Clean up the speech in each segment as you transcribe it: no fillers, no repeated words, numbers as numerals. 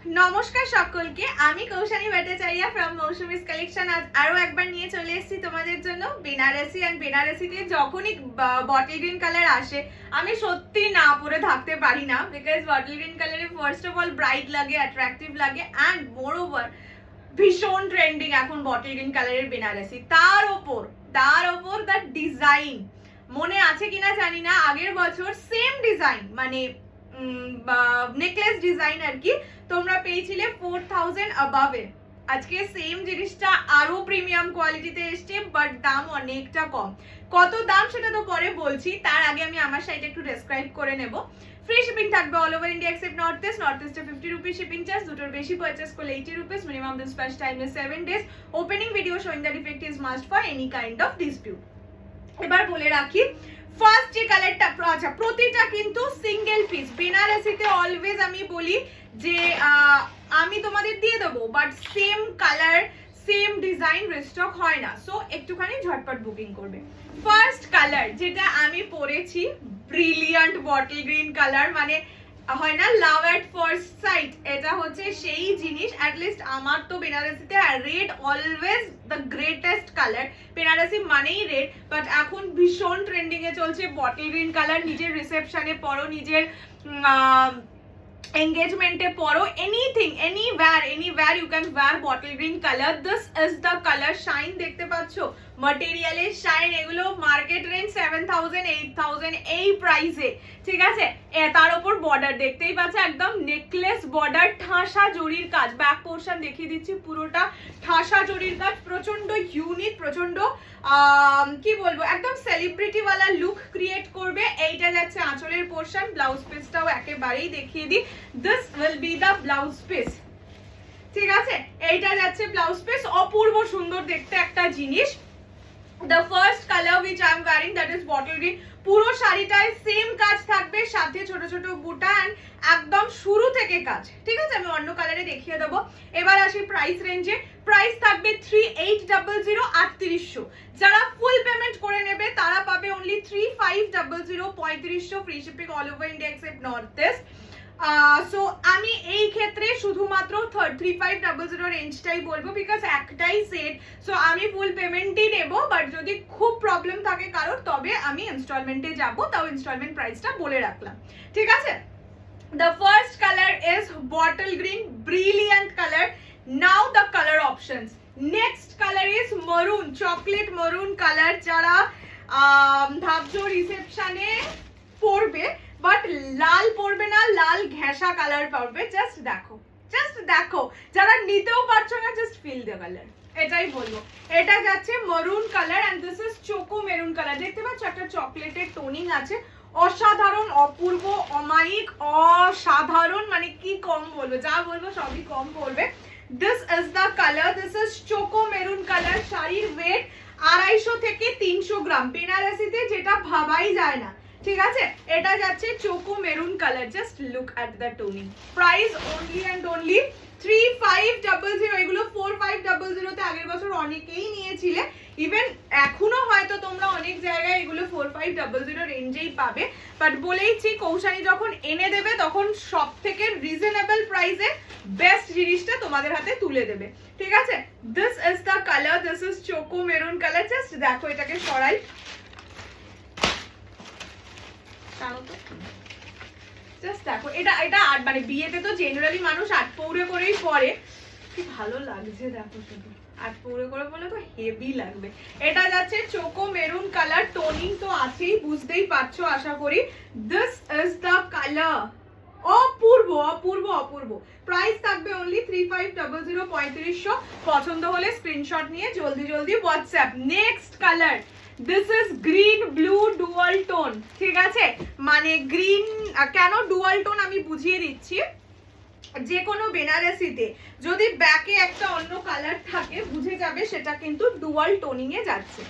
নমস্কার সকলকে, আমি কৌশানী ভট্টাচার্য ফ্রম মৌসুমিস কালেকশন। আজ আরো একবার নিয়ে চলে এসেছি তোমাদের জন্য বেনারসি। আর বেনারসিতে যখনই বটল গ্রিন কালার আসে আমি সত্যি না পরে থাকতে পারি না, বিকজ বটল গ্রিন কালারে ফার্স্ট অফ অল ব্রাইট লাগে, অ্যাট্রাকটিভ লাগে, অ্যান্ড মোর ওভার ভীষণ ট্রেন্ডিং এখন বটল গ্রিন কালারের বেনারসি। তার ওপর দ্য ডিজাইন, মনে আছে কিনা জানি না, আগের বছর সেম ডিজাইন মানে নেকলেস ডিজাইন আর কি তোমরা পেয়েছিলে 4000 অ্যাবাভে। আজকে সেম জিনিসটা আরো প্রিমিয়াম কোয়ালিটিতে এসছে, বাট দাম অনেকটা কম। কত দাম সেটা তো পরে বলছি, তার আগে আমি আমার সাইটে একটু ডেসক্রাইব করে নেব। ফ্রি শিপিং থাকবে all over India except north ইস্টে 50 রুপিস শিপিং চার্জ, দুটোর বেশি পারচেস করলে 80 rupees, minimum dispatch time is 7 days, opening video showing the defect is must for any kind of dispute. এবার বলে রাখি, ফার্স্ট যে কালারটা, আচ্ছা প্রতিটা কিন্তু সিঙ্গেল পিস। বেনারসিতে অলওয়েজ আমি বলি যে আমি তোমাদের দিয়ে দেবো, but same colour same design restock হয় না, সো একটুখানি ঝটপট বুকিং করবে। ফার্স্ট কালার যেটা আমি পরেছি, ব্রিলিয়ান্ট বটল গ্রিন কালার, মানে হয় না লাভ এট ফার্স্ট সাইট, এটা হচ্ছে সেই জিনিস। অ্যাটলিস্ট আমার তো বেনারসিতে red always the greatest colour, Banarasi মানেই রেড, বাট এখন ভীষণ ট্রেন্ডিং এ চলছে বটল গ্রিন কালার। নিজের রিসেপশনে পরো, নিজের এঙ্গেজমেন্টে পরো, anything anywhere you can wear bottle green colour. This is the colour. Shine দেখতে পাচ্ছ, ম্যাটেরিয়ালের শাইন, এগুলো মার্কেট রেঞ্জ 7000 8000 এই প্রাইসে, ঠিক আছে। তার উপর বর্ডার দেখতেই পাচ্ছ, একদম নেকলেস বর্ডার, ঠাসা জরির কাজ। ব্যাক পোর্শন দেখিয়ে দিচ্ছি, পুরোটা ঠাসা জরির কাজ, প্রচন্ড ইউনিক, প্রচন্ড কি বলবো, একদম সেলিব্রিটি ওয়ালা লুক ক্রিয়েট করবে। এইটা যাচ্ছে আঁচলের পোর্শন, ব্লাউজ পিসটাও একেবারেই দেখিয়ে দিই। This will be the blouse piece, ঠিক আছে। এইটা যাচ্ছে ব্লাউজ পিস, অপূর্ব সুন্দর দেখতে একটা জিনিস। The first color which I am wearing, that is bottle green. পুরো শাড়িটায় সেম কাজ থাকবে, সাথে ছোট ছোট বুটা, এন্ড একদম শুরু থেকে কাজ, ঠিক আছে। আমি অন্য কালারে দেখিয়ে দেবো। এবার আসি প্রাইস রেঞ্জে। প্রাইস থাকবে 3800 3800। যারা ফুল পেমেন্ট করে নেবে তারা পাবে only 3500 3500, free shipping all over India except north east. So আমি এই ক্ষেত্রে শুধুমাত্র 3500 রেঞ্জটাই বলবো, বিকজ একটাই সেট, সো আমি ফুল পেমেন্টই নেব। বাট যদি খুব প্রবলেম থাকে কারোর, তবে আমি ইনস্টলমেন্টে যাব, তাও ইনস্টলমেন্ট প্রাইসটা বলে রাখলাম, ঠিক আছে। The first color is bottle green, brilliant color. Now the color options. Next color is maroon, chocolate maroon color. যারা ভাবছো রিসেপশনে পরবে বাট লাল পরবে না, লাল ঘেঁষা কালার পরবে, জাস্ট দেখো। যারা নিতেও পারছো না, জাস্ট ফিল দ্য কালার, এটাই বলবো। এটা যাচ্ছে maroon colour, and this is choco maroon colour. দেখতে পাচ্ছ একটা চকলেটের টোনিং আছে, অসাধারণ, অপূর্ব, অমায়িক, অসাধারণ, মানে কি কম বলবো, যা বলবো সবই কম বলবে। This is the colour, this is choco maroon colour. শাড়ির ওয়েট 250 থেকে 300 গ্রাম, বেনারসিতে যেটা ভাবাই যায় না, ঠিক আছে। এটা যাচ্ছে choco maroon colour, just look at the toning. Price only and only 3500। এগুলো 4500 তে আগের বছর অনেকেই নিয়েছিলে, ইভেন এখনো হয়তো তোমরা অনেক জায়গায় এগুলো 4500 রেঞ্জেই পাবে। বাট বলেইছি, কৌশানী যখন এনে দেবে তখন সব থেকে রিজনেবল প্রাইসে বেস্ট জিনিসটা তোমাদের হাতে তুলে দেবে, ঠিক আছে। This is the colour, this is choco maroon colour. Just দেখো, এটাকে সরাই, জাস্ট দেখো। এটা মানে বিয়েতে তো জেনারেলি মানুষ আট পৌরে করেই পরে, কি ভালো লাগছে দেখো, শুধু আট পৌরে করে বলে তো হেভি লাগবে। এটা যাচ্ছে চোকো মেরুন কালার, টোনিং তো আছেই, বুঝতেই পারছো আশা করি। This is the colour, Apurba Apurba Apurba. Price থাকবে অনলি 3500 3500। পছন্দ হলে স্ক্রিনশট নিয়ে জলদি WhatsApp. Next colour, this is green blue dual tone, ঠিক আছে। মানে গ্রিন কেন ডুয়াল টোন আমি বুঝিয়ে দিচ্ছি। যে কোনো বেনারসিতে যদি ব্যাকে একটা অন্য কালার থাকে, বুঝে যাবে সেটা কিন্তু ডুয়াল টোনিং এ যাচ্ছে।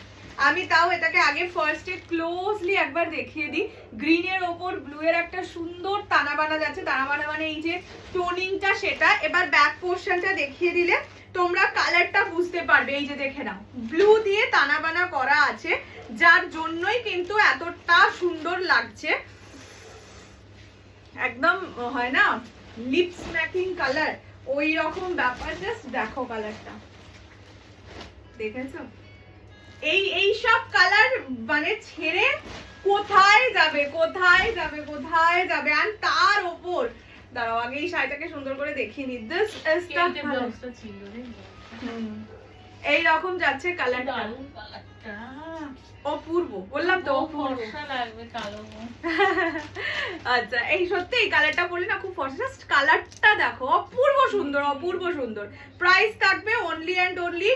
আমি তাও এটাকে আগে ফার্স্টে ক্লোজলি একবার দেখিয়ে দিই। গ্রিনের ওপর ব্লু এর একটা সুন্দর টানা বানা যাচ্ছে, টানা বানা মানে এই যে টোনিংটা সেটা। এবার ব্যাক পোর্শনটা দেখিয়ে দিলে তোমরা কালারটা বুঝতে পারবে। এই যে দেখে নাও, ব্লু দিয়ে টানা বানা করা আছে, যার জন্যই কিন্তু এতটা সুন্দর লাগছে। একদম হয় না লিপ স্ম্যাকিং কালার, ওই রকম ব্যাপার। জাস্ট দেখো কালারটা, দেখেছো? এই সব কালার মানে ছেড়ে কোথায় যাবে, কোথায় যাবে, কোথায় যাবে। আর তার ওপর দাঁড়াও আগে এই শাড়িটাকে সুন্দর করে দেখিয়ে নি। দিস ইজ দ্য ব্লাউজটা ছিল রে, এই রকম যাচ্ছে কালারটা, অপূর্ব বললাম তো, ফর্সা লাগবে কালো। আচ্ছা এই সত্যি এই কালারটা পরলে না খুব ফর্সা। জাস্ট কালারটা দেখো, অপূর্ব সুন্দর, অপূর্ব সুন্দর। প্রাইস থাকবে অনলি অ্যান্ড অনলি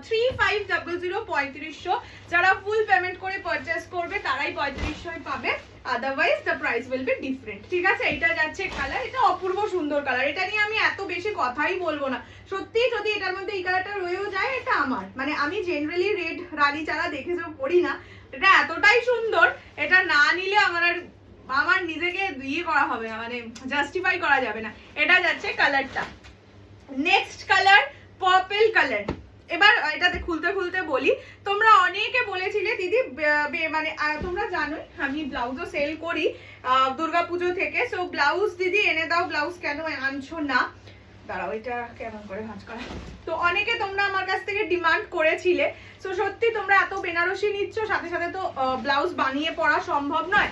3500, 3500। যারা ফুল পেমেন্ট করে পারচেজ করবে তারাই 3500 পাবে, otherwise the price will be different. ঠিক আছে, এটা যাচ্ছে কালার, এটা অপূর্ব সুন্দর কালার। এটা নিয়ে আমি এত বেশি কথাই বলবো না। সত্যি যদি এটার মধ্যে এই কালারটা রয়েও যায়, এটা আমার মানে আমি জেনারেলি রেড রানী ছাড়া দেখেছো পরি না, এটা এতটাই সুন্দর, এটা না নিলে আমার নিজেকে ইয়ে করা হবে না, মানে জাস্টিফাই করা যাবে না। এটা যাচ্ছে কালারটা। Next colour purple colour. এবার এটাতে খুলতে খুলতে বলি, তোমরা অনেকে বলেছিলে দিদি মানে তোমরা জানোই আমি ব্লাউজও সেল করি দুর্গাপুজো থেকে। সো ব্লাউজ দিদি এনে দাও, ব্লাউজ কেন আনছো না? দাঁড়াও এটা কেমন করে ভাঁজ করা। তো অনেকে তোমরা আমার কাছ থেকে ডিমান্ড করেছিলে। সো সত্যি তোমরা এত বেনারসি নিচ্ছ, সাথে সাথে তো ব্লাউজ বানিয়ে পরা সম্ভব নয়।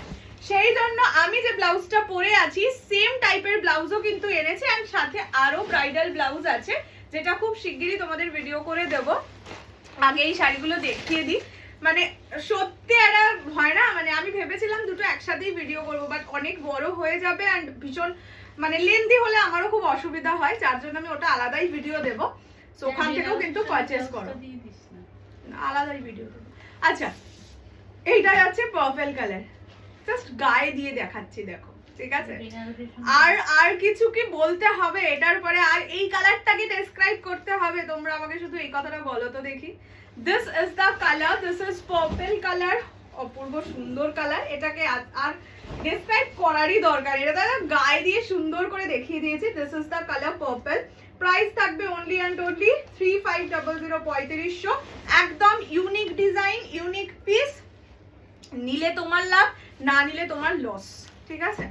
সেই জন্য আমি যে ব্লাউজটা পরে আছি সেম টাইপের ব্লাউজও কিন্তু এনেছি, আর সাথে আরো ব্রাইডাল ব্লাউজ আছে, যেটা খুব শিগগিরই তোমাদের ভিডিও করে দেব। আগে এই শাড়িগুলো দেখিয়ে দিই। মানে সত্যি একটা হয় না, মানে আমি ভেবেছিলাম দুটো একসাথেই ভিডিও করবো, বাট অনেক বড় হয়ে যাবে অ্যান্ড ভীষণ মানে লেন্দি হলে আমারও খুব অসুবিধা হয়, যার জন্য আমি ওটা আলাদাই ভিডিও দেবো। সো ওখান থেকেও কিন্তু পারচেজ করো, আলাদাই ভিডিও দেবো। আচ্ছা এইটা যাচ্ছে পার্পল কালার, জাস্ট গায়ে দিয়ে দেখাচ্ছি দেখো, ঠিক আছে? আর কিছু কি বলতে হবে এটার পরে? আর এই কালারটাকে ডেসক্রাইব করতে হবে? তোমরা আমাকে শুধু এই কথাটা বলো তো দেখি। This is the colour, this is purple colour, অপূর্ব সুন্দর কালার। এটাকে আর ডেসক্রাইব করারই দরকার, এটা তাহলে গায়ে দিয়ে সুন্দর করে দেখিয়ে দিয়েছি। This is the colour purple. Price থাকবে অনলি অ্যান্ড অনলি 3500, 3500। একদম ইউনিক ডিজাইন, ইউনিক পিস, নিলে তোমার লাভ, না নিলে তোমার লস, ঠিক আছে?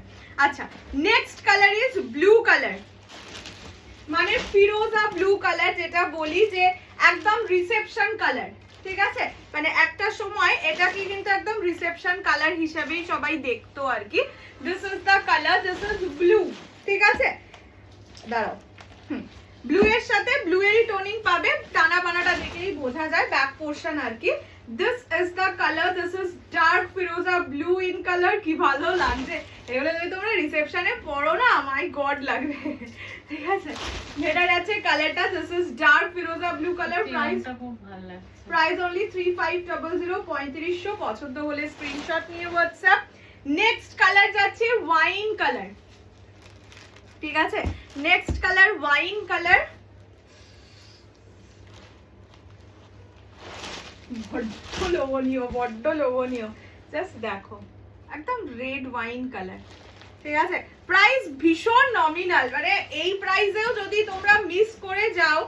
আচ্ছা next colour is blue colour, মানে ফিরোজা ব্লু কালার, যেটা বলি যে একদম রিসেপশন কালার, ঠিক আছে? মানে একটা সময় এটাকে কিন্তু একদম রিসেপশন কালার হিসেবেই সবাই দেখতো আর কি। This is the colour, this is blue, ঠিক আছে? দাঁড়াও, ব্লু এর সাথে ব্লু এরই টোনিং পাবে, টানা বানাটা দেখেই বোঝা যায়, ব্যাক পোর্শন আর কি। This is the colour, this is dark Firoza blue in colour. কি ভালো লাগছে এগুলো, যদি তোমরা রিসেপশনে পড়ো না, মাই গড লাগবে, ঠিক আছে? এটা যাচ্ছে কালারটা, this is dark Firoza blue colour. Price only 3500, 3500। পছন্দ হলে স্ক্রিনশট নিয়ে হোয়াটসঅ্যাপ। নেক্সট কালার যাচ্ছে ওয়াইন কালার, ঠিক আছে? নেক্সট কালার ওয়াইন কালার, বড্ড লোভনীয়, বড্ড লোভনীয়। জাস্ট দেখো একদম রেড ওয়াইন কালার, ঠিক আছে? প্রাইস ভীষণ নমিনাল, মানে এই প্রাইসেও যদি তোমরা মিস করে যাও,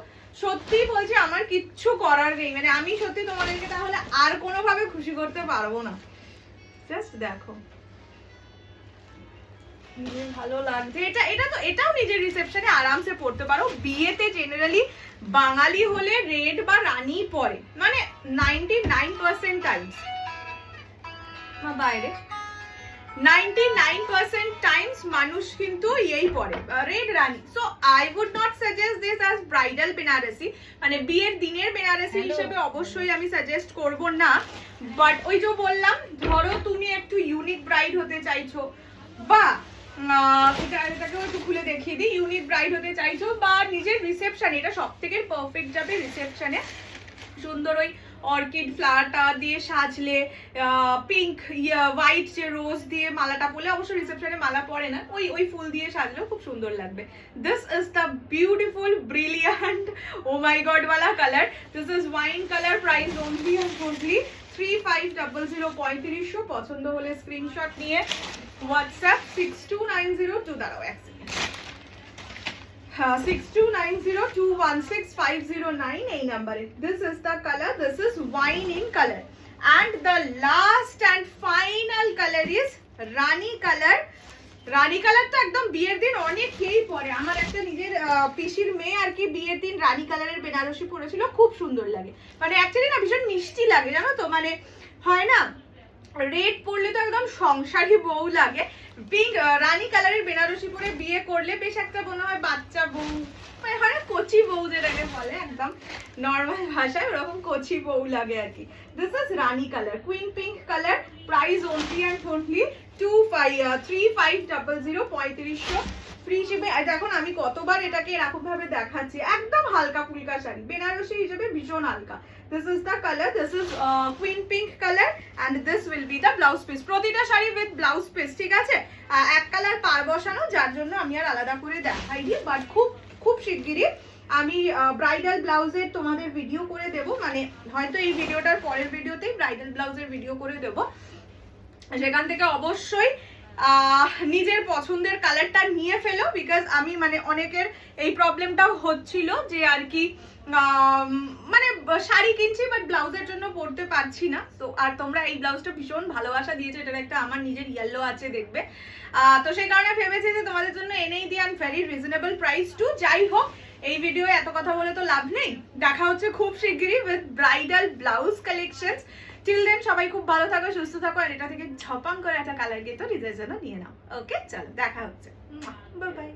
সত্যি বলছি আমার কিচ্ছু করার নেই। মানে আমি সত্যি তোমাদেরকে তাহলে আর কোনোভাবে খুশি করতে পারবো না। জাস্ট দেখো ভালো লাগছে। এটাও নিজের রিসেপশনে আরামসে পড়তে পারো। বিয়েতে জেনারেলি বাঙালি হলে রেড বা রানী পরে, মানে 99% টাইমস, বাইরে 99% টাইমস মানুষ কিন্তু এই পরে রেড রানী। So I would not suggest this as bridal Benarasi, মানে বিয়ের দিনের বেনারসি হিসেবে অবশ্যই আমি সাজেস্ট করব না। বাট ওই যে বললাম, ধরো তুমি একটু ইউনিক ব্রাইড হতে চাইছো, বা এটাকেও একটু খুলে দেখিয়ে দিই, ইউনিক ব্রাইড হতে চাইছো, বা নিজের রিসেপশনে, এটা সব থেকে পারফেক্ট যাবে রিসেপশনে। সুন্দর ওই অর্কিড ফ্লাওয়ারটা দিয়ে সাজলে, পিঙ্ক হোয়াইট যে রোজ দিয়ে মালাটা পরলে, অবশ্য রিসেপশনে মালা পরে না, ওই ফুল দিয়ে সাজলেও খুব সুন্দর লাগবে। This is the beautiful brilliant oh my god ওয়ালা colour. This is wine colour. Price only and only 3500, 3500। পছন্দ হলে স্ক্রিনশট নিয়ে হোয়াটসঅ্যাপ 6290 দাঁড়াও এক সেকেন্ড, 6290216509 এই নাম্বারে। This is the colour, this is wine in colour, and the last and final colour is Rani colour. Rani colour তো একদম বিয়ের দিন অনেকেই পরে, আমার একটা নিজের পিসির মেয়ে আর কি বিয়ের দিন রানী কালারের বেনারসি পরেছিল, খুব সুন্দর লাগে, মানে অ্যাকচুয়ালি না ভীষণ মিষ্টি লাগে জানো তো, মানে হয় না রেড পরলে তো একদম সংসারী বউ লাগে, পিঙ্ক রানী কালারের বেনারসি পরে বিয়ে করলে বেশ একটা মনে হয় বাচ্চা বউ, মানে হয় না কচি বউ যেটাকে বলে একদম নর্মাল ভাষায়, ওরকম কচি বউ লাগে আর কি। This is Rani colour, queen pink colour, price only and only 3500 3500 free শিপে। দেখুন আমি কতবার এটাকে এরকম ভাবে দেখাচ্ছি, একদম হালকা ফুলকা শাড়ি, বেনারসি হিসেবে ভীষণ হালকা। This is the color, this is queen pink color and this will be the blouse piece, প্রতিটা শাড়ি with blouse piece, ঠিক আছে? এক কালার পার বসানো, যার জন্য আমি আর আলাদা করে দেখাই দিই, বাট খুব শিগগিরই আমি ব্রাইডাল ব্লাউজের তোমাদের ভিডিও করে দেব, মানে হয়তো এই ভিডিওটার পরের ভিডিওতেই ব্রাইডাল ব্লাউজের ভিডিও করে দেব, সেখান থেকে অবশ্যই নিজের পছন্দের কালারটা নিয়ে ফেলো, বিকজ আমি মানে অনেকের এই প্রবলেমটাও হচ্ছিল যে আর কি মানে শাড়ি কিনছি বাট ব্লাউজের জন্য পরতে পারছি না, তো আর তোমরা এই ব্লাউজটা ভীষণ ভালোবাসা দিয়েছো, এটার একটা আমার নিজের ইয়েলো আছে দেখবে, তো সেই কারণে ভেবেছি যে তোমাদের জন্য এনেই দিই and very reasonable price too. যাই হোক এই ভিডিও এত কথা বলে তো লাভ নেই, দেখা হচ্ছে খুব শিগগিরই with bridal blouse collections. Till then সবাই খুব ভালো থাকো, সুস্থ থাকো, আর এটা থেকে ঝপাং করে একটা কালার গিয়ে তো নিজের জন্য নিয়ে নাও। ওকে চলো দেখা হচ্ছে, বাই বাই।